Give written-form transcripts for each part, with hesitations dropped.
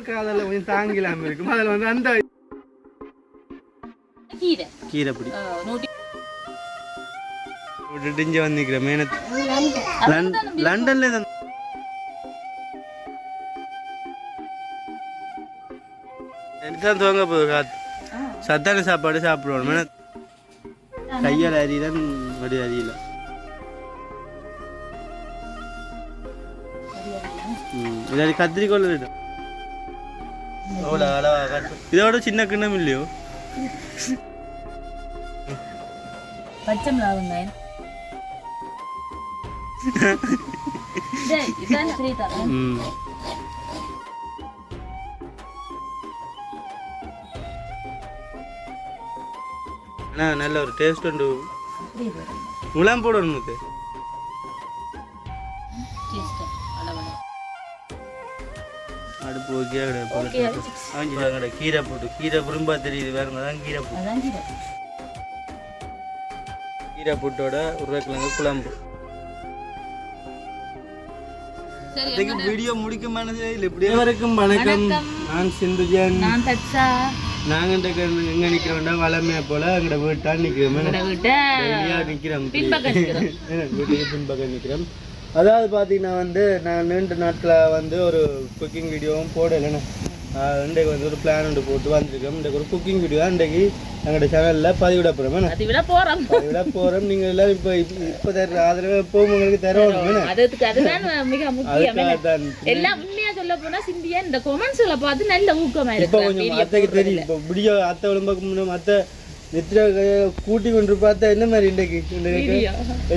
காதல கொஞ்சம் தாங்கிலாம இருக்கும். அதுல வந்து அந்த கீரை கீரை பிடி நோட்டி இங்க வந்து நிக்கிறேன் மேனத் லண்டன்ல தான் எடுத்தான் துவங்க போகுது காத்து. சத்தான சாப்பாடு சாப்பிடுவோம் மேனத். கையால் அறியதான் வடி அறியல. இதாடி கத்திரிக்கோள் அவ்வளோ அளவா காட்டு. இதோட சின்ன கிண்ணம் இல்லையோ? பச்சை மிளகாய் அண்ணா நல்ல ஒரு டேஸ்ட் உண்டு. முலாம் போடணும் முத்து. அடுப்பு ஓகே கிடையாது. கீரை போட்டு கீரை புரும்பா தெரியுது வேற தான் கீரை போட்டு கீரை போட்டோட உருளைக்கிழங்கு குழம்பு. வீடியோ முடிக்க மனதே இல்லை. இப்படியே வரைக்கும் வணக்கம். நான் சிந்துஜன். நான் தட்சா. நாங்க எங்க நிக்கிறோம்டா வளமையா போல எங்கட வீட்டா நிக்கிறோம். நிக்கிறோம் வீட்டுக்கு பின்பக்கம் நிக்கிறோம். அதாவது பார்த்தீங்கன்னா வந்து நான் நீண்ட நாட்களில் வந்து ஒரு குக்கிங் வீடியோவும் போடலைண்ணே. இன்றைக்கு வந்து ஒரு பிளான் ஒன்று போட்டு வந்திருக்கோம். இன்றைக்கு ஒரு குக்கிங் வீடியோ தான் இன்றைக்கு எங்களோட சேனலில் பதிவிட போகிறோம். நீங்கள் எல்லாம் இப்போ தர ஆதரவு எப்பவும் உங்களுக்கு தரணும். இப்போ கொஞ்சம் அத்தைக்கு தெரியும். இப்போ வீடியோ அத்தை விளம்பரம் அத்தை நித்ரா கூட்டி கொண்டு பார்த்தா என்ன மாதிரி இன்றைக்கு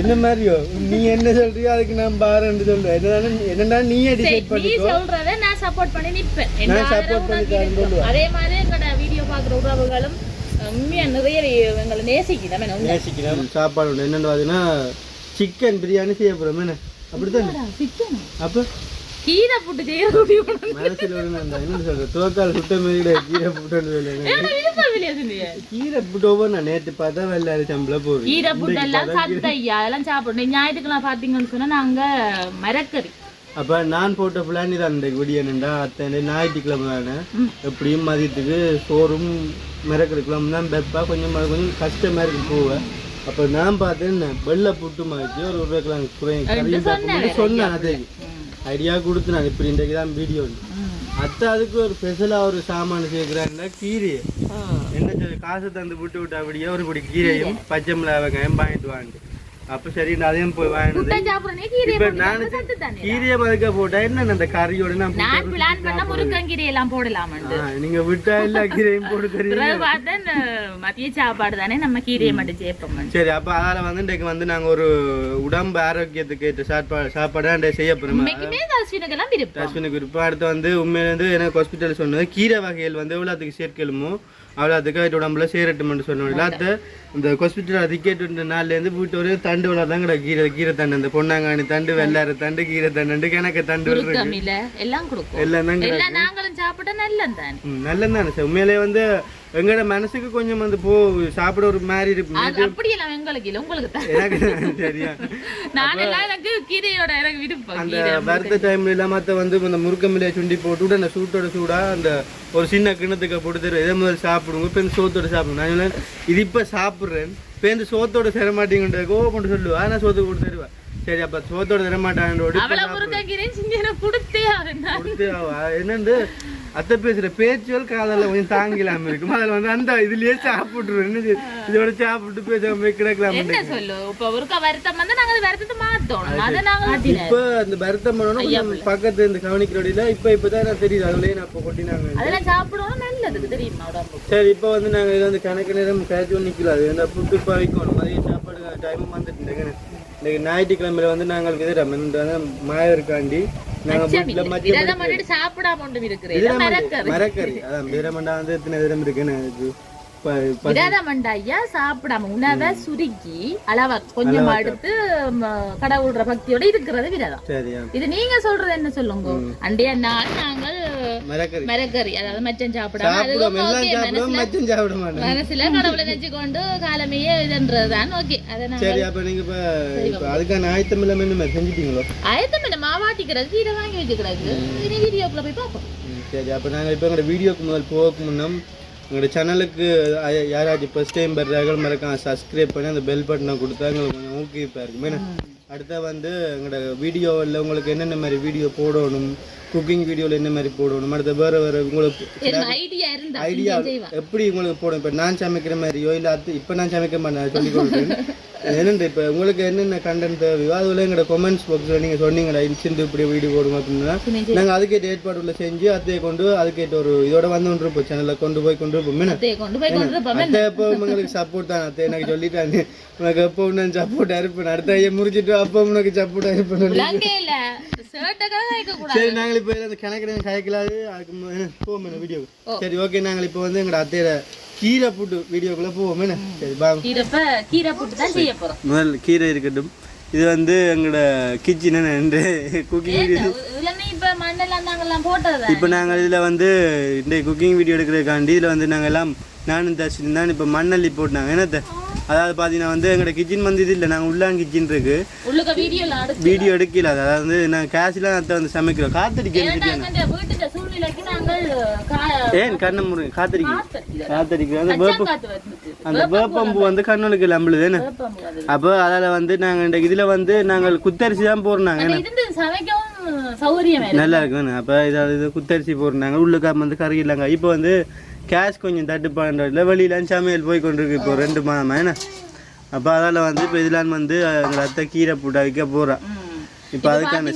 என்ன மாதிரியோ நீ என்ன சொல்றியோ அதுக்கு நான் பாருன்னு சொல்றேன். என்னன்னா நீயே டிசைட் பண்ணி சொல்றத நான் சப்போர்ட் பண்ணி நிப்பேன். நான் சப்போர்ட் பண்ணி தரேன்னு சொல்லுவேன். அதே மாதிரி எங்கட வீடியோ பார்க்குற உறவுகளும் உண்மையா நிறைய எங்களை நேசிக்கிறோம். சாப்பாடு என்னென்னு பார்த்தீங்கன்னா சிக்கன் பிரியாணி செய்ய போறோம். என்ன அப்படித்தான் சிக்கன் அப்போ கீரை போட்டு மனசில் என்ன சொல்றேன் துவக்கால் சுட்ட மாதிரி கீரை போட்டு கீரை புட்டோவோ நான் நேற்று பார்த்தா வெள்ளாரி சம்பளம் போடுறேன். கீரை புட்டு எல்லாம் சத்தையா அதெல்லாம் சாப்பிடணும். ஞாயிற்றுக்கிழமை பார்த்தீங்கன்னு சொன்னா நாங்க மரக்கறி. அப்ப நான் போட்ட பிளான் தான் இந்த விடியனுண்டா அத்தனை ஞாயிற்றுக்கிழமை தானே எப்படியும் மதியத்துக்கு சோறும் மிரக்கறிக்கலாம் தான் வெப்பா கொஞ்சம் கஷ்டமா இருக்கு போவேன். அப்ப நான் பார்த்தேன் வெள்ளை புட்டு மாதிரி ஒரு உருளைக்கிழங்கு குறையும் சொன்னேன். அதே ஐடியா கொடுத்து நான் இப்படி இன்றைக்கு தான் வீடியோ அத்தை அதுக்கு ஒரு ஸ்பெஷலாக ஒரு சாமான் சேர்க்குறாங்கன்னா கீரையை என்ன சொல்லி காசு தந்து விட்டு விட்டு அப்படியே ஒரு படி கீரையும் பச்சை மிளகாய் வெங்காயம் வாங்கிட்டு வாங்கிட்டு அப்போ சரி அதையும் போய் வாங்கினது. இப்போ நான் கீரையை மதுக்க போட்டா என்ன அந்த கறியோட நீங்க விட்டா எல்லா கீரையும் போட்டு தெரியும். மதிய சாப்பாடு தானே நம்ம கீரையை மட்டும் சேர்ப்போம். சரி அப்போ அதால வந்து இன்றைக்கு வந்து நாங்கள் ஒரு உடம்பு ஆரோக்கியத்துக்கு ஏற்ற சாப்பாடு செய்ய போகிறோம். அஸ்வினுக்கு விருப்பம். அடுத்து வந்து உண்மையில வந்து எனக்கு ஹாஸ்பிட்டல் சொன்னது கீரை வகைகள் வந்து எவ்வளோத்துக்கு சேர்க்கலுமோ அவ்வளோத்துக்கு அது உடம்புல சேரட்டுமென்று சொன்னோம். இல்லாத இந்த ஹாஸ்பிட்டல் டிக்கெட் நாள்லேருந்து வீட்டு ஒரு தண்டு வளர்தான் கிடையாது. கீரை தண்டு அந்த பொன்னாங்காணி தண்டு வெள்ளாறு தண்டு கீரை தண்டு கிணக்கு தண்டு எல்லாம் நல்லதானே சார். உண்மையிலே வந்து எங்களோட மனசுக்கு கொஞ்சம் வந்து சாப்பிட ஒரு மாதிரி இருக்கு. அந்த வறுத்த டைம்ல எல்லாம் மற்ற வந்து இந்த முருக்கமில்லையை சுண்டி போட்டு அந்த சூட்டோட சூடா அந்த ஒரு சின்ன கிணத்துக்கு போட்டு தருவேன். இதே மாதிரி சாப்பிடுவோம். இப்போ சோத்தோட சாப்பிடுவோம். நான் இது இப்போ சாப்பிட்றேன். இப்போ இந்த சோத்தோட சேர மாட்டேங்கிற கோவம் கொண்டு சொல்லுவா. நான் சோத்துக்கு கொடுத்து தருவேன். சரி அப்ப சோத்தோட தர மாட்டான். என்னந்து அத்தை பேசுற பேச்சுகள் காதல கொஞ்சம் தாங்கிலாம இருக்கும். அதுல வந்து அந்த இதுலயே சாப்பிட்டுருவேன். இதோட சாப்பிட்டு பேசாம கிடக்கலாம். இப்ப அந்த வருத்தம் பண்ணணும் பக்கத்து இந்த கவனிக்கிறோட இப்பதான் தெரியுது. அதுலயே நான் இப்ப கொட்டினாங்க. சரி இப்ப வந்து நாங்க இது வந்து கணக்கு நேரம் கழிச்சு நிக்கலாம். அது வந்து புட்டு வைக்கணும். மதிய சாப்பாடு டைமும் வந்துட்டு இன்னைக்கு ஞாயிற்றுக்கிழமையில வந்து நாங்கள் விதம் மாயவருக்காண்டி மரக்கறி அதான் வீரமண்டா வந்து எத்தனை விதம் இருக்குன்னு சாப்பிடாம உணவை சுருக்கி அளவா கொஞ்சம் எடுத்து கடவுள்ற பக்தியோட இருக்கிறது விரதம். இது நீங்க சொல்றது என்ன சொல்லுங்க? அண்டைய நாள் நாங்கள் மரக்கறி அதாவது மச்சம் சாப்பிடாம மனசுல கடவுளை நினைச்சு கொண்டு காலமையே இதுன்றதுதான். ஓகே சரி அப்ப நீங்க அதுக்கான ஆயத்தம் இல்லாம என்ன செஞ்சுட்டீங்களோ? ஆயத்தம் என்ன மாவாட்டிக்கிறது கீரை வாங்கி வச்சுக்கிறது. வீடியோக்குள்ள போய் பார்ப்போம். சரி அப்போ நாங்கள் இப்போ எங்களோட வீடியோக்கு முதல் போக முன்னம் எங்களோட சேனலுக்கு யாராச்சும் ஃபர்ஸ்ட் டைம் வர்றார்கள் மறக்காம சப்ஸ்கிரைப் பண்ணி அந்த பெல் பட்டனை கொடுத்தா எங்களுக்கு கொஞ்சம் ஊக்குவிப்பாக இருக்கும். அடுத்த வந்து எங்களோட வீடியோவில் உங்களுக்கு என்னென்ன மாதிரி வீடியோ போடணும், குக்கிங் வீடியோவில் என்ன மாதிரி போடணும், அடுத்த வேறு உங்களுக்கு ஐடியா எப்படி உங்களுக்கு போடணும். இப்போ நான் சமைக்கிற மாதிரியோ இல்லை இப்போ நான் சமைக்க மாட்டேன் சொல்லிக் கொடுக்குறேன். என்னென்று இப்போ உங்களுக்கு என்னென்ன கண்டென்ட் தேவையோ அதுல எங்களோட கமெண்ட்ஸ் பாக்ஸில் நீங்கள் சொன்னீங்கடா இன்சிந்து இப்படி வீடியோ போடுங்க அப்படின்னா நாங்கள் அதுக்கேற்ற ஏற்பாடுள்ள செஞ்சு அதை கொண்டு அதுக்கேற்ற ஒரு இதோட வந்து இருப்போம் சேனலில் கொண்டு போய் அத்தை எப்போ உங்களுக்கு சப்போர்ட் தான். அத்தை எனக்கு சொல்லிட்டாங்க உனக்கு எப்போ நான் சப்போர்ட்டாக இருப்பேன், அடுத்த ஐயா முடிச்சுட்டு அப்போ உனக்கு சப்போர்ட்டாக இருப்பேன். சரி நாங்கள் இப்போ அந்த கணக்கு கயக்கலாது அதுக்கு போவோம் வீடியோ. சரி ஓகே நாங்கள் இப்போ வந்து எங்களோட அத்தையோட கீரை புட்டு வீடியோக்குள்ள போவோம். சரி கீரை புட்டு தான் செய்ய போறோம். முதல் கீரை இருக்கட்டும். இது வந்து எங்களோட கிச்சன் குக்கிங் வீடியோ. இப்போ நாங்கள் இதில் வந்து இந்த குக்கிங் வீடியோ எடுக்கிறதுக்காண்டி இதில் வந்து நாங்கள் எல்லாம் நானும் தர்ஷினி தான் இப்போ மண்ணள்ளி போட்டாங்க. என்னத்த அதாவது பார்த்தீங்கன்னா வந்து எங்களோட கிச்சன் வந்து இது இல்லை, நாங்கள் உள்ளான் கிச்சன் இருக்கு வீடியோ எடுக்கல. அதாவது நாங்கள் கேஷ்லாம் அதை வந்து சமைக்கிறோம். காத்தடிக்கிறேன் ஏன் கண்ணை முறை காத்தடிக்கிறோம். அந்த வேப்பம்பு வந்து கண்ணுக்கு நம்பளுது என்ன. அப்போ அதில் வந்து நாங்கள் இதில் வந்து நாங்கள் குத்தரிசி தான் போடுறாங்க நல்லா இருக்கும். அப்போ இதை குத்தரிசி போடுறாங்க உள்ளுக்கா வந்து கறி இல்லைங்க. இப்போ வந்து கேஷ் கொஞ்சம் தட்டுப்பாடுல வெளியிலாம் சமையல் போய் கொண்டிருக்கு இப்போ 2 மாதமா என்ன. அப்போ அதால் வந்து இப்போ இதெல்லாம் வந்து எங்கள் அத்தை கீரை போட்டு வைக்க போகிறான். இப்போ அதுக்கான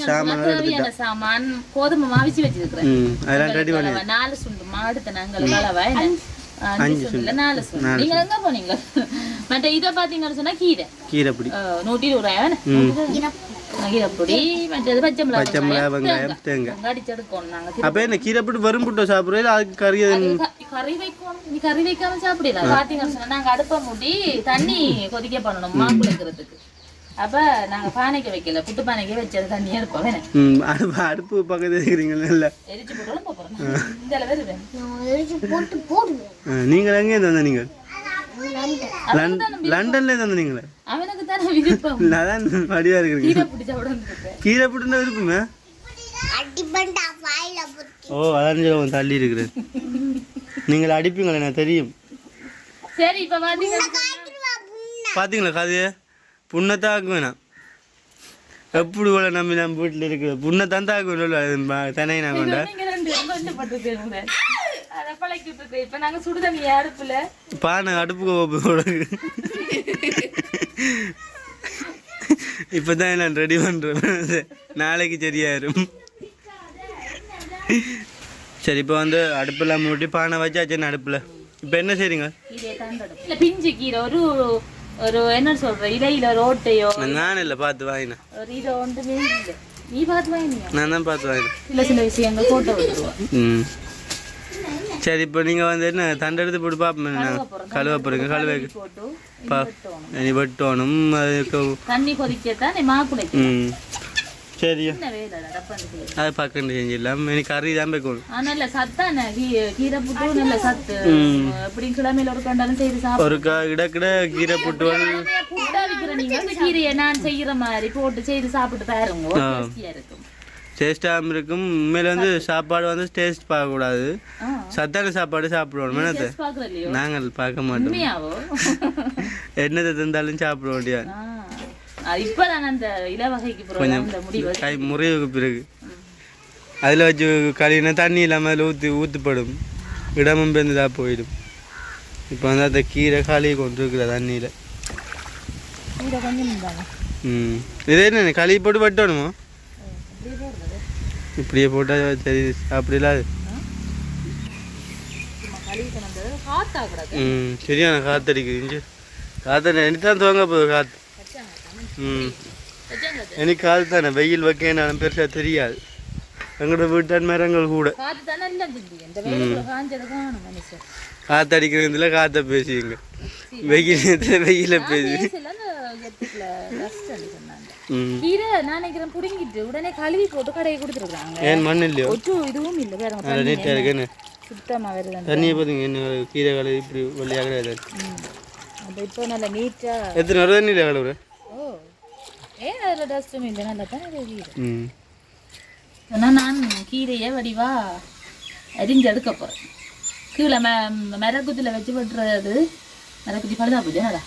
சாமான் கோதுமை மாவிச்சு வச்சிருக்கிறேன். அதெல்லாம் ரெடி பண்ணி 4 சுண்டு மாடு நாங்கள் 5 சுண்டு 4 சுண்டு. நீங்க எங்க போனீங்க? மற்ற இதை பாத்தீங்கன்னு சொன்னா கீரை பொடி 120 கீரைப்பொடி மற்றது பச்சை மிளகாய் வெங்காயம் தேங்காய் அடிச்செடுக்கணும். நாங்க அப்ப என்ன கீரைப்பொடி வரும் புட்டு சாப்பிடுறது அதுக்கு கறி வைக்கணும். நீ கறி வைக்காம சாப்பிடலாம். பாத்தீங்கன்னு சொன்னா நாங்க அடுப்பை மூடி தண்ணி கொதிக்க பண்ணணும் மாவு வைக்கிறதுக்கு. அப்ப நாங்க பானைக்கு வைக்கல, புட்டு பானைக்கு வச்சது தண்ணியா இருப்போம். அடுப்பு பக்கத்துல இருக்கிறீங்களா? எரிச்சு போட்டாலும் போறோம். இந்த அளவு நீங்க எங்க இருந்து நீங்க லண்டன்ல இருந்து நீங்களே? அவனுக்கு தான் விருப்பம். நான் வடிவா இருக்கீங்க. கீரை புட்டுனா விருப்பமே. ஓ அதான் தள்ளி இருக்குது. நீங்கள் அடிப்பீங்களே எனக்கு தெரியும். சரி இப்ப பாத்தீங்களா கதைய புண்ணத்தாக்கு வேணாம். எப்படி போல நம்பி நம்ம வீட்டுல இருக்குது புண்ணத்தான் தாக்கு தனி நான் கொண்டா பானை அடுப்புக்கு இப்பதான் நான் ரெடி பண்றேன். நாளைக்கு சரியாயிரும். சரி இப்போ வந்து அடுப்புல மூட்டி பானை வச்சாச்சு அடுப்புல. இப்போ என்ன செய்றீங்க? பிஞ்சு கீரை ஒரு என்ன சொல்ற இலையில ரோட்டையோ நான் இல்ல பார்த்து வாங்கினேன். இதை ஒன்றுமே இல்லை, நீ பார்த்து வாங்கினியா? நான் தான் பார்த்து வாங்கினேன். சில விஷயங்கள் போட்டோ விட்டுருவோம். சரி இப்போ நீங்கள் வந்து என்ன தண்டை எடுத்து போட்டு பார்ப்போம். கழுவ போகிறீங்க கழுவை நீ வெட்டணும். அதுக்கு தண்ணி கொதிக்கத்தான் மா குடிக்கும். சரி அது பக்கண்டு செஞ்சிடலாம். எனக்கு கறி தான் வைக்கணும். நல்ல சத்தான கீரை புட்டு நல்ல சத்து. எப்படி கிழமையில ஒரு கண்டாலும் செய்து சாப்பிடும். ஒரு கிடக்கிட கீரை புட்டு புட்டா விற்கிற நீங்க அந்த கீரையை நான் செய்யற மாதிரி போட்டு செய்து சாப்பிட்டு பாருங்க, இருக்கும் டேஸ்டாகவும் இருக்கும். உண்மையில வந்து சாப்பாடு வந்து டேஸ்ட் பார்க்கக்கூடாது, சத்தான சாப்பாடு சாப்பிடுவோம். நாங்கள் பார்க்க மாட்டோம். என்னத்தை தந்தாலும் சாப்பிட முடியாது. கொஞ்சம் கை முறைவுக்கு பிறகு அதில் வச்சு கழுவினா தண்ணி இல்லாமல் ஊற்றுப்படும், இடமும் பெருந்துதாக போயிடும். இப்போ வந்து அந்த கீரை காலி கொண்டு இருக்கிற தண்ணியில். இதே என்ன கழுவி போட்டு வெட்டணுமா? இப்படியே போட்டால் சரி சாப்பிடலாம். சரியான காத்தடிக்குது. காற்று தான் துவங்க போகுது காற்று. எனக்கு காது தானே வெயில் வைக்கணும் பெருசாக தெரியாது. எங்களோட வீட்டான் மரங்கள் கூட காத்தடிக்கிறதுல காற்றை பேசுவீங்க, வெயில் வெயில பேசி உடனே கழுவி போட்டு கடையை கொடுத்துருக்காங்க. ஏன் மண் இல்லையோ? இதுவும் இல்லை, சுத்தமா வருது தண்ணியை பார்த்துங்க. என்ன கீரை கழுவி இப்படி வெள்ளையாக இப்போ நல்ல நீட்டா எத்தனை வருது தண்ணியில் கழுவுற? ஏன் அதில் டஸ்ட்டும் இல்லை, நல்லா தான் கீரை. நான் கீரையை வடிவா அரிஞ்சு எடுக்க போகிறேன். கீழே மரக்குத்தியில் வச்சு வெட்டுறது. மரக்குத்தி பழுதா போச்சுனாடா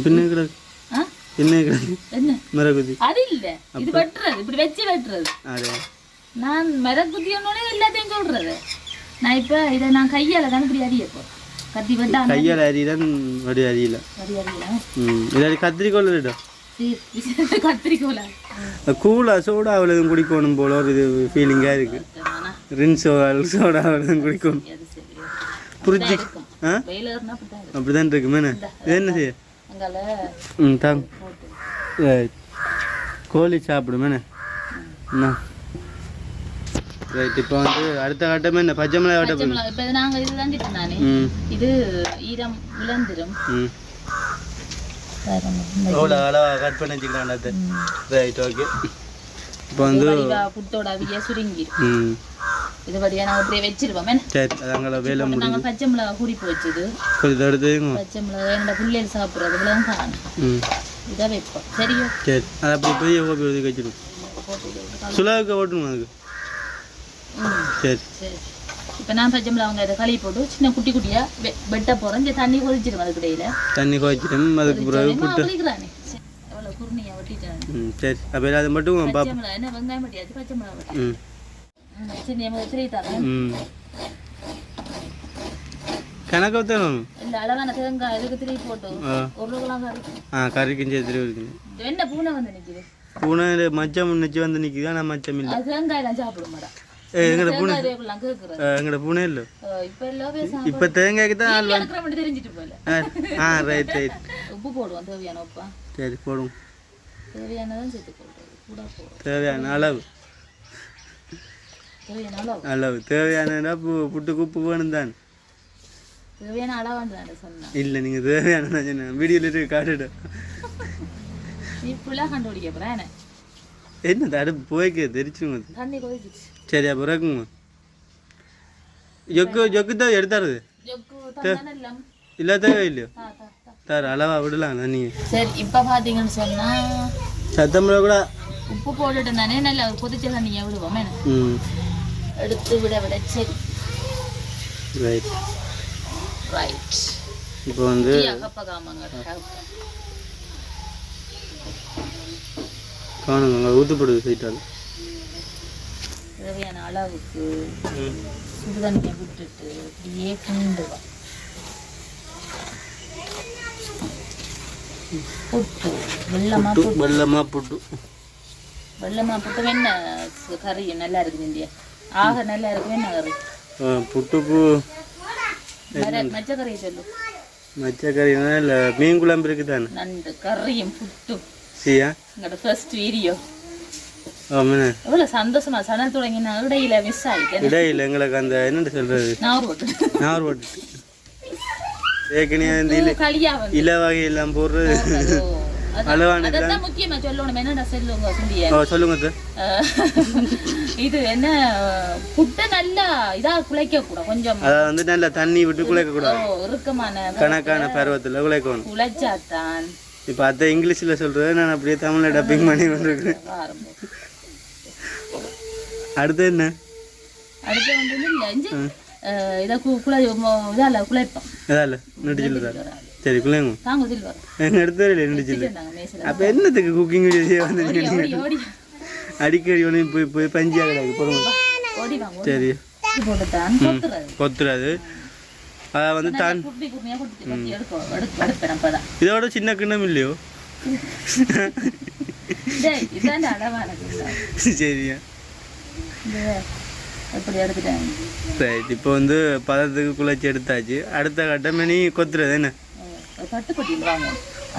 பின்ன என்ன மரக்குத்தி அது இல்லை, இது வெட்டுறது இப்படி வச்சு வெட்டுறது. நான் மரக்குத்தி ஒன்னே எல்லாத்தையும் சொல்றது. நான் இப்போ இதை நான் கையால் தான் இப்படி அறிய போகிறேன். கத்தி வெட்டா கையால் அறியதான் வடி அறியல இல்லாடி கத்திரிக்கோள் விடும் கத்திரிக்கோளா கூலா சோடா அவ்வளோதும் குடிக்கணும் போல ஒரு இது ஃபீலிங்காக இருக்கு. சோடா அவ்வளோதும் குடிக்கணும் புரிஞ்சு அப்படிதான் இருக்கு மேனே. இது என்ன செய்ய தாங்க கோழி சாப்பிடும் மேனே என்ன ரைட். இப்போ வந்து அடுத்த கட்டமே என்ன பச்சை மிளகாய் வெட்ட போறோம். இப்போ நாங்கள் இதுதான் திட்டுனானே இது ஈரம் விளந்துடும். எவ்வளோ அளவா கட் பண்ணி வச்சுக்கலாம். Right okay. இப்போ வந்து புட்டோட அவிய சுருங்கி இது படியா நாங்கள் அப்படியே வச்சிருவோம். சரி அதாங்கள வேலை நாங்கள் பச்சை மிளகா குடிப்பு வச்சது கொஞ்சம் எடுத்து பச்சை மிளகா என்னோட பிள்ளைகள் சாப்பிட்றது இவ்வளோ காணும். இதை வைப்போம் சரியோ. சரி அதை அப்படி போய் ஓபி ஒதுக்கி வச்சிடும். சுலாவுக்கு ஓட்டணும் அதுக்கு. சரி சரி. இப்போ நான் பச்சை மிளகாங்க இதை கழுவி போட்டு சின்ன குட்டி குட்டியாக வெட்ட போகிறேன். தண்ணி கொதிச்சிடும். அதுக்கு இடையில தண்ணி கொதிச்சிடும். அதுக்கு பிறகு புட்டு எவ்வளோ குருணியாக வெட்டிட்டேன். சரி அப்போ அது மட்டும் பச்சை மிளகா என்ன வெங்காயம் வெட்டியாச்சு பச்சை மிளகா வெட்டி சின்ன திரித்தாங்க கணக்கு தரணும். இந்த அழகான தேங்காய் இதுக்கு திரி போட்டு உருளைக்கெல்லாம் கறி கறிக்கும் சரி திரி இருக்குது. என்ன பூனை வந்து நிற்கிது. பூனை மச்சம் நிச்சு வந்து நிற்குது. ஆனால் மச்சம் இல்லை. தேங்காயெல்லாம் சாப்பிட மாட்டா. எங்கட பூனை எங்கட பூனை இல்லை. இப்போ தேங்காய்க்கு தான் தெரிஞ்சிட்டு போல. Right right. உப்பு போடுவோம் தேவையான உப்பா. சரி போடுவோம். தேவையானதான் சேர்த்து போடுவோம். தேவையான அளவு அளவு தேவையான புட்டுக்கு உப்பு வேணும் தான். தேவையான அளவான்னு சொன்னேன். இல்லை நீங்கள் தேவையான சொன்னேன். வீடியோவில் இருக்கு காட்டுட்டு நீ ஃபுல்லாக கண்டுபிடிக்க போகிறேன். என்ன அடுப்பு போய்க்க தெரிச்சுங்க. தண்ணி கொதிச்சிச்சு. சரி அப்போ இருக்குங்க. ஜொக்கு தான் எடுத்தாருது இல்லை தேவை இல்லையோ சார் அளவா விடலாம் நீங்கள். சரி இப்போ பார்த்தீங்கன்னு சொன்னால் சத்தமில்ல கூட உப்பு போட்டுட்டு தானே நல்லா கொதிச்ச தண்ணியை விடுவோம். எடுத்து விட சரி ரைட் ரைட். இப்போ வந்து காணுங்க ஊற்றுப்படுது சைட்டால். தேவையான அளவுக்கு சுடு தண்ணியை விட்டுட்டு அப்படியே கிண்டுவோம். புட்டு வெள்ளமா புட்டு வெண்ண கறி நல்லா இருக்குது. இந்தியா ஆக நல்லா இருக்கு. வெண்ண கறி புட்டுக்கு மச்சக்கறியை சொல்லு. மச்சக்கறி இல்லை மீன் குழம்பு இருக்குது தானே. நண்டு கறியும் புட்டும் சரியா எங்களோட ஃபர்ஸ்ட் வீடியோ. எவ்வளோ சந்தோஷமா சனல் தொடங்கி நான் இடையில மிஸ் ஆகிட்டேன். இடையில எங்களுக்கு அந்த என்ன சொல்றது நார் போட்டு ஏற்கனவே இல வகை எல்லாம் போடுறது அளவான முக்கியமா சொல்லணும். என்னடா சொல்லுங்க. இது என்ன புட்டை நல்லா இதா குழைக்க கூட கொஞ்சம் அதாவது வந்து நல்லா தண்ணி விட்டு குழைக்க கூடாது. இறுக்கமான கணக்கான பருவத்தில் குழைக்கணும். குழைச்சாத்தான். இப்போ அதை இங்கிலீஷில் சொல்றது நான் அப்படியே தமிழில் டப்பிங் பண்ணி கொண்டிருக்கேன். அடுத்து என்ன அடுத்து வந்து இதை குழைப்போம். இதால நடிச்சில் தான் சரி பிள்ளைங்க எங்கள் எடுத்து நடிச்சில். அப்போ என்னத்துக்கு குக்கிங் வீடியோ வந்து அடிக்கடி ஒன்று போய் போய் பஞ்சியாக கிடையாது போடுங்க. சரி கொத்துறாது. அதை வந்து தான் இதோட சின்ன கிண்ணம் இல்லையோ. சரியா ரைட். இப்போ வந்து பதத்துக்கு குழைச்சி எடுத்தாச்சு. அடுத்த கட்டம் நீ கொத்துறது என்ன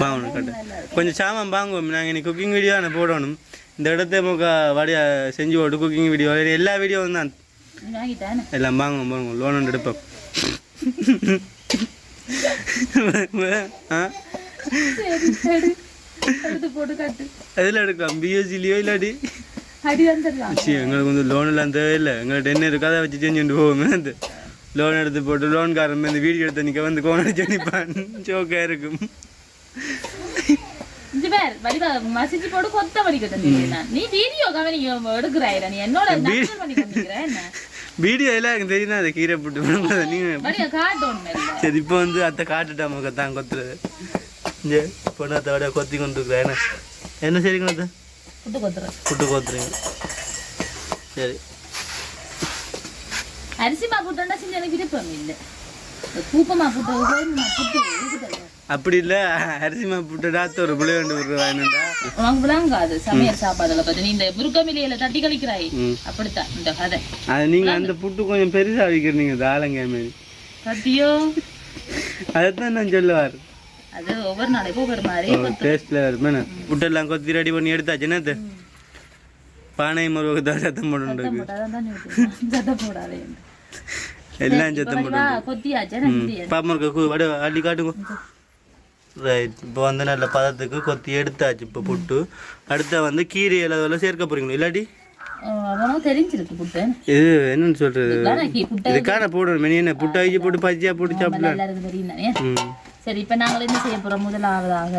வாங்கணும் கட்ட கொஞ்சம் சாமான் வாங்குவோம். நாங்கள் இன்னைக்கு குக்கிங் வீடியோ நான் போடணும். இந்த இடத்த முக்கா வடியா செஞ்சு போட்டு குக்கிங் வீடியோ எல்லா வீடியோவும் தான் எல்லாம் வாங்குவோம் போடுவோம். லோன் ஒன்று எடுப்போம். அதில் எடுக்கலாம் பிஎஸ்சிலையோ இல்லாடி எங்களுக்கு வந்து லோன் எல்லாம் தேவையில்லை. எங்கள்கிட்ட என்ன இருக்கோ அதை வச்சு செஞ்சுட்டு போவோமே. அந்த லோன் எடுத்து போட்டு லோன்காரன் இந்த வீடியோ எடுத்து நிற்க வந்து கோன் அடிச்சு நிற்பான். ஜோக்காக இருக்கும். வீடியோ எல்லாம் எனக்கு தெரியும் அது கீரை புட்டு நீங்கள் காட்டும் சரி இப்போ வந்து அத்தை காட்டுட்டாம தான் கொத்துறது இங்கே பொண்ணாத்தோட கொத்தி கொண்டு இருக்கிறேன் என்ன சரிங்க அத்தை புட்டு கொத்துறீங்க சரி அரிசி மாப்புட்டா செஞ்சு எனக்கு விருப்பம் இல்லை பூப்பமா புட்டு அப்படி இல்ல அரிசி மாப்புட்டா ஒரு புளி வேண்டு விடுறாங்கடா உனக்கு விளங்காது சமையல் சாப்பாடுல பத்தி நீ இந்த முருக்கமிலையில தட்டி கழிக்கிறாய் அப்படித்தான் இந்த கதை அது நீங்க அந்த புட்டு கொஞ்சம் பெருசா வைக்கிறீங்க தாளங்க மாதிரி சத்தியோ அதைத்தான் நான் சொல்லுவார் அது ஒவ்வொரு நாளைக்கும் ஒவ்வொரு மாதிரி டேஸ்ட்ல வருமே புட்டெல்லாம் கொத்தி ரெடி பண்ணி எடுத்தாச்சு என்னது பானை மருவக தான் சத்தம் போட்டு சத்தம் போடாதே எல்லாம் சத்தம் போட்டு கொத்தியாச்சு பாப்பா வட அள்ளி காட்டுங்க ரைட் இப்போ வந்து நல்ல பதத்துக்கு கொத்தி எடுத்தாச்சு இப்போ புட்டு அடுத்த வந்து கீரை எல்லாம் சேர்க்க போறீங்களா இல்லாட்டி தெரிஞ்சிருக்கு புட்டு இது என்னன்னு சொல்றது இதுக்கான போடணும் மெனியனை புட்டு அழிச்சு போட்டு பஜ்ஜியா போட்டு சாப்பிடலாம் சரி இப்போ நாங்கள் என்ன செய்ய போறோம் முதலாவதாக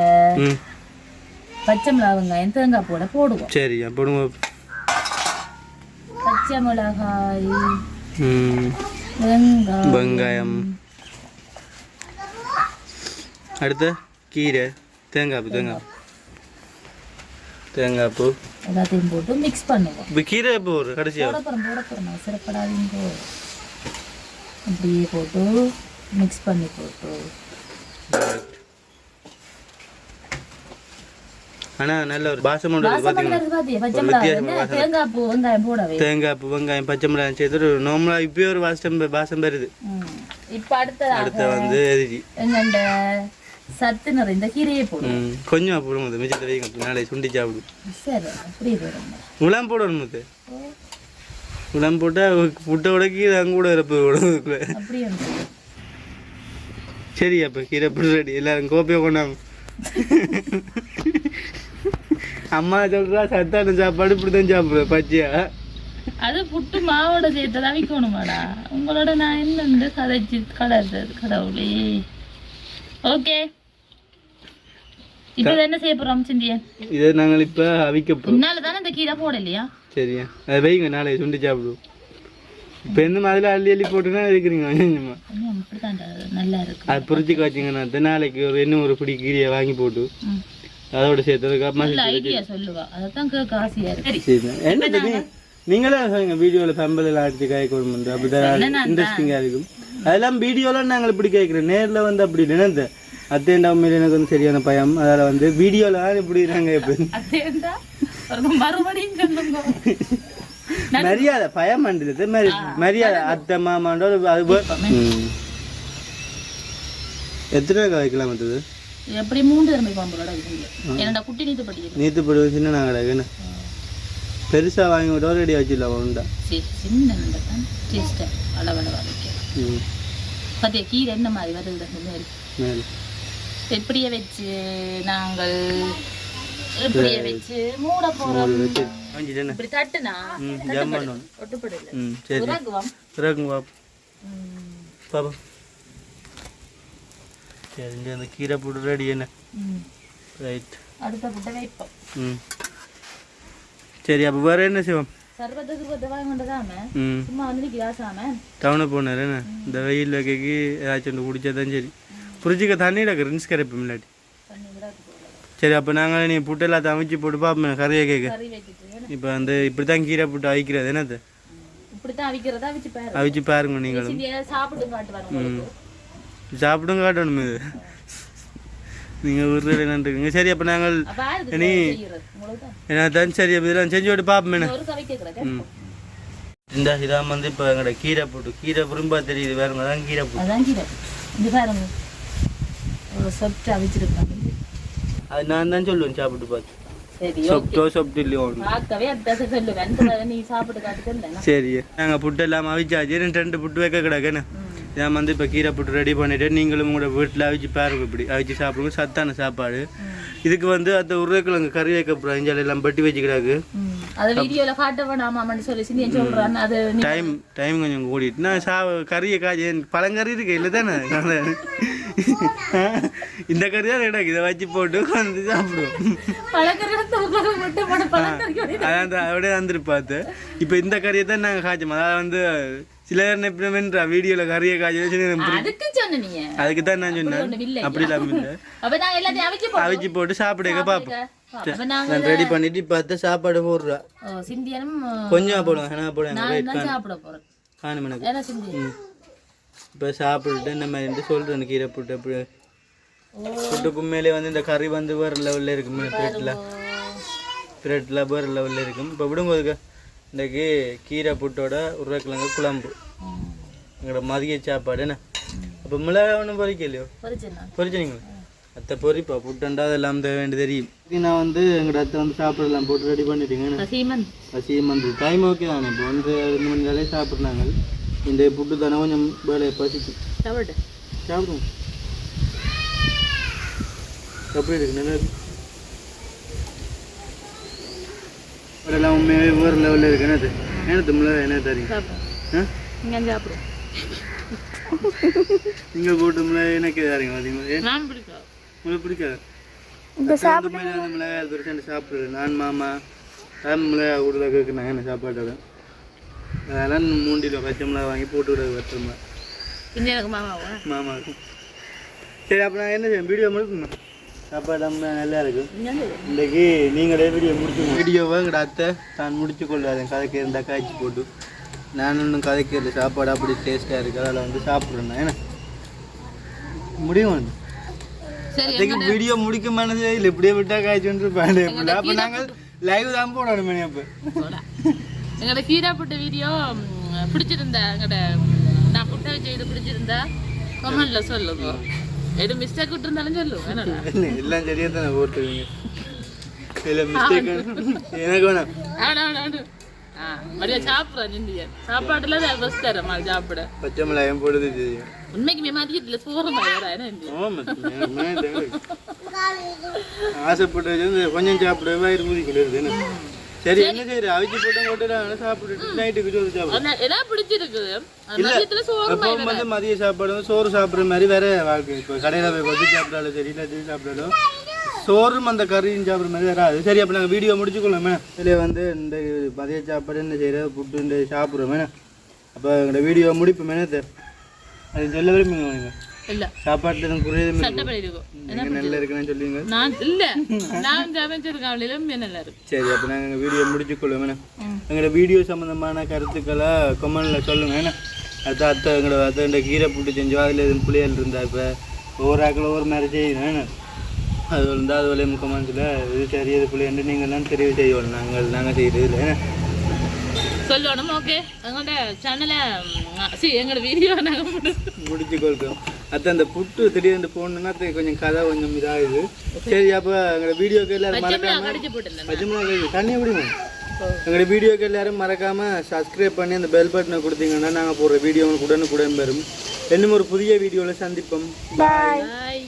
பச்சை மிளகாய் வெங்காயம் தேங்காய் போடுவோம் சரி போடுங்க பச்சை மிளகாய் வெங்காயம் அடுத்து கீரை தேங்காய் பூ எல்லாத்தையும் போட்டு மிக்ஸ் பண்ணுவோம் இப்போ கீரை போடுற கடைசியாக போட சிறப்படாதீங்க அப்படியே போட்டு மிக்ஸ் பண்ணி போட்டு ஆனா நல்ல ஒரு பாசம் தேங்காய் பூ வெங்காயம் பச்சை மிளகாய் சேர்த்து நார்மலா இப்பயே ஒரு பாசம் வருது இப்ப அடுத்த வந்து எங்கண்ட சத்து நிறைந்த கீரையை போடும் கொஞ்சம் போடுங்க மிச்சத்தை வைங்க நாளை சுண்டி சாப்பிடும் சரி அப்படி உலாம் போடணும் உலாம் போட்டா புட்டோட கீரை அங்க கூட இருப்பு உடம்புக்குள்ள சரி அப்ப கீரை புட்டு ரெடி எல்லாரும் கோப்பையை கொண்டாங்க அம்மா சொல்றா சத்தான சாப்பாடு இப்படிதான் சாப்பிடுவேன் பச்சையா அது புட்டு மாவோட சேர்த்து தவிக்கணுமாடா உங்களோட நான் என்ன கதைச்சு கடவுளே ஓகே இப்போ என்ன செய்ய போறோம் சிந்தியன் இதை நாங்கள் இப்ப அவிக்க போறோம் இதனால தானே இந்த கீரை போடலையா சரியா அதை வைங்க நாளை சுண்டி சாப்பிடுவோம் இப்போ எந்த மாதிரி அள்ளி போட்டுனா இருக்கிறீங்க கொஞ்சமா நல்லா இருக்கு அது புரிச்சு காய்ச்சிங்கன்னா நாளைக்கு ஒரு இன்னும் ஒரு பிடி கீரையை வாங்கி போட்டு அதோட சேர்த்து சொல்லுவா அதான் காசியா இருக்கு என்ன நீங்களே சொல்லுங்க வீடியோல பெம்பல் அடிச்சு காய் கொடுமுண்டு அப்படிதான் இன்ட்ரெஸ்டிங்கா இருக்கும் அதெல்லாம் வீடியோல நாங்கள் இப்படி கேட்கிறோம் நேர்ல வந்து அப்படி நினைந்த அத்தேண்டா உண்மையில எனக்கு வந்து சரியான பயம் அதால வந்து வீடியோல இப்படி நாங்க எப்படி மரியாதை பயம் பண்றது மரியாதை அத்தை மாமாண்டோ அது எத்தனை வைக்கலாம் மற்றது எப்படி 3 தடவை பாம்புலோட என்னடா குட்டி நீத்துப்படி சின்ன நாங்கள் பெருசா வாங்கி விட ரெடி வச்சிடலாம் உண்டா சின்ன டேஸ்ட் அளவளவா வைக்கலாம் பத்திய கீரை என்ன மாதிரி வருது எப்படியே வச்சு நாங்கள் எப்படியே வச்சு மூட போறோம் இப்படி தட்டுனா ஒட்டுப்படல சரி இறங்குவா பாப்பா சரி அந்த கீரை போட்டு ரெடி என்ன ரைட் அடுத்த புட்டை வைப்போம் சரி அப்போ வேற என்ன செய்வோம் டவுனை போனார் என்ன இந்த வெயில் வைக்கி ஏதாச்சும் குடிச்சா தான் சரி புரிஞ்சுக்க தண்ணியில் ரின்ஸ் கரைப்போம் இல்லாட்டி சரி அப்போ நாங்கள் நீ புட்டு எல்லாத்தையும் அமைச்சு போட்டு பார்ப்போம் கறியை கேட்க இப்போ அந்த இப்படி தான் கீரை புட்டு அவிக்கிறது என்னது அவிச்சு பாருங்க நீங்களும் சாப்பிடும் காட்டணும் இது நீங்கள் ஒரு என்னன்றிருக்கீங்க சரி அப்போ நாங்கள் இனி என்ன தான் சரி அப்போ இதெல்லாம் செஞ்சு விட்டு பார்ப்போம் இந்த இதான் வந்து இப்போ எங்களோட கீரை போட்டு கீரை விரும்பா தெரியுது வேறுங்க தான் கீரை போட்டு அது நான் தான் சொல்லுவேன் சாப்பிட்டு பார்த்து சரி நாங்கள் புட்டு எல்லாம் அவிச்சாச்சு 2 புட்டு வைக்க கிடக்குன்னு நான் வந்து இப்போ கீரை புட்டு ரெடி பண்ணிட்டு நீங்களும் உங்களோட வீட்டில் அவிச்சு பாருங்க இப்படி அவிச்சு சாப்பிடுங்க சத்தான சாப்பாடு இதுக்கு வந்து அந்த உருளைக்கிழங்கு கறி வைக்க போகிறோம் இஞ்சால எல்லாம் பட்டி வச்சுக்கிறாங்க டைம் கொஞ்சம் கூடிட்டு நான் கறியை காய்ச்சி பழங்கறி இருக்கு இல்லை தானே இந்த கறி தான் எனக்கு இதை வச்சு போட்டு உட்காந்து சாப்பிடுவோம். அதான் அப்படியே வந்துட்டு பார்த்து இப்போ இந்த கறியை தான் நாங்கள் காய்ச்சோம். அதாவது வந்து சில நேரம் வீடியோல கறியை காய்ச்சி அதுக்கு தான் நான் சொன்னேன். அப்படி இல்லாம அவிச்சு போட்டு சாப்பிடுங்க பார்ப்போம். நான் ரெடி பண்ணிட்டு பார்த்து சாப்பாடு போடுறா கொஞ்சம் போடுவேன் போடுவேன் காணும் எனக்கு. இப்போ சாப்பிட்டுட்டு இந்த மாதிரி சொல்கிறேன் கீரை புட்டு அப்படி புட்டுக்கு மேலே வந்து இந்த கறி வந்து வேறு லெவலில் இருக்கும். பிரெட்டில் வேறு லெவலில் இருக்கும். இப்போ விடும்போதுக்கு இன்றைக்கி கீரை புட்டோட உருளைக்கிழங்கு குழம்பு எங்களோட மதிய சாப்பாடு என்ன. அப்போ மிளகாய் ஒன்றும் பொறிக்கலையோ? பொறிச்சிங்களா? அத்தை பொறிப்பா புட்டண்டா அதெல்லாம் வேண்டி தெரியும். நான் வந்து எங்களோட அத்தை வந்து சாப்பிடலாம் போட்டு ரெடி பண்ணிட்டீங்க. சீமந்து டைம் ஓகே தானே. இப்போ வந்து 2 மணி நேரம் சாப்பிட்றாங்க. இந்த புட்டு தானே கொஞ்சம் வேலையை பசிச்சு சாப்பிடுவோம். எப்படி இருக்கு? நல்லா இருக்கு. அதெல்லாம் உண்மையாகவே வேறு லெவலில் இருக்கு. என்னது என்னது மிளகாய் என்ன தரீங்க? நீங்கள் போட்டு மிளகாய் எனக்கு தரீங்க பார்த்தீங்களா? உங்களுக்கு பிடிக்காது. மிளகாய் பெருசாக சாப்பிடுறது. நான் மாமா மிளகாய் கூட கேட்குறாங்க என்ன சாப்பாட்டோட. அதெல்லாம் மூண்டியில் பச்சை மிளகா வாங்கி போட்டு விட வெட்டுறோம்ல மாமாவுக்கும். சரி அப்போ நான் என்ன செய்வேன் வீடியோ முடிக்கணும். சாப்பாடு நல்லா இருக்கும். இன்றைக்கி நீங்களே வீடியோ முடிச்சுக்கணும். வீடியோவை எங்கள்ட அத்தை தான் முடிச்சு கொள்ளாது. கதைக்கு இருந்தால் காய்ச்சி போட்டு நான் இன்னும் கதைக்கு இல்லை. சாப்பாடு அப்படி டேஸ்ட்டாக இருக்குது. அதில் வந்து சாப்பிட்றேன் ஏன்னா முடியும் வந்து வீடியோ முடிக்க மனசே இல்லை. இப்படியே விட்டால் காய்ச்சி பாண்டு. அப்போ நாங்கள் லைவ் தான் போடணும் மணி. அப்போ எங்களோட கீரை புட்டு வீடியோ பிடிச்சிருந்தா எங்களோட நான் புட்டை வச்சு இது பிடிச்சிருந்தா கமெண்ட்ல சொல்லுங்க. எது மிஸ்டேக் விட்டுருந்தாலும் சொல்லுங்க. எல்லாம் சரியா தானே போட்டுருவீங்க. இல்லை மிஸ்டேக் எனக்கு வேணாம். மரியா சாப்பிட்றேன் இந்தியன் சாப்பாடுல ஃபஸ்ட் தர மாதிரி சாப்பிட பச்சை மிளகாயும் போடுது தெரியும். உண்மைக்கு மதியத்தில் சோறு ஆசைப்பட்டு கொஞ்சம் சாப்பிட வயிறு ஊதி கொள்ளுது. சரி என்ன செய்யற அவிச்சு போட்டு போட்டு சாப்பிட்டு நைட்டுக்கு சோறு சாப்பிடுவோம். எல்லாம் பிடிச்சிருக்குது. எப்பவும் வந்து மதிய சாப்பாடு சோறு சாப்பிட்ற மாதிரி வேற வாழ்க்கை. இப்போ கடையில் போய் கொத்தி சாப்பிட்டாலும் சரி இல்லை சாப்பிட்டாலும் சோறும் அந்த கறியும் சாப்பிட்ற மாதிரி வராது. சரி அப்போ நாங்கள் வீடியோ முடிச்சுக்கொள்ளோமே. இதில் வந்து இந்த மதிய சாப்பாடு என்ன செய்கிற புட்டு இந்த சாப்பிட்றோமே. அப்போ எங்களோட வீடியோ முடிப்போம். மேனத்தை அது சொல்ல விரும்புங்க. நீங்கள் இல்ல சாப்பாட்டுல குறையுது சட்டப்படி இருக்கும். நல்லா இருக்குன்னு சொல்லுவீங்க. நான் இல்ல நான் சமைச்சிருக்கேன் நல்லா இருக்கு. சரி அப்போ நாங்கள் வீடியோ முடிச்சுக்கொள்ளுவோம். எங்களோட வீடியோ சம்மந்தமான கருத்துக்களை கமெண்ட்ல சொல்லுங்க. ஏன்னா அத்தை எங்களோட அத்தை கீரை புட்டு செஞ்சோம். அதில் எதுவும் புளியல் இருந்தால் இப்போ ஒவ்வொரு ஆக்கள் ஒவ்வொரு மாதிரி செய்யணும். அது இருந்தால் அது விளையும் கமெண்ட்ஸில் இது சரி இது புளியன்று நீங்கள்லாம் தெரிவு செய்வோம். நாங்கள் செய்கிறது இல்லை சொல்லணும். ஓகே எங்களோட சேனலை எங்களோட வீடியோ நாங்கள் முடிச்சு கொள்கிறோம். அத்தை அந்த புட்டு திடீர்னு போடணுன்னா கொஞ்சம் கதை கொஞ்சம் இதாகுது. சரி அப்போ எங்களோட வீடியோக்கு எல்லாரும் மறக்காம தண்ணி எப்படிமா எங்களோட வீடியோக்கு எல்லாரும் மறக்காமல் சப்ஸ்கிரைப் பண்ணி அந்த பெல் பட்டனை கொடுத்தீங்கன்னா நாங்கள் போடுற வீடியோ உடனுக்குடன் வரும். இன்னும் ஒரு புதிய வீடியோவில் சந்திப்போம். பாய்.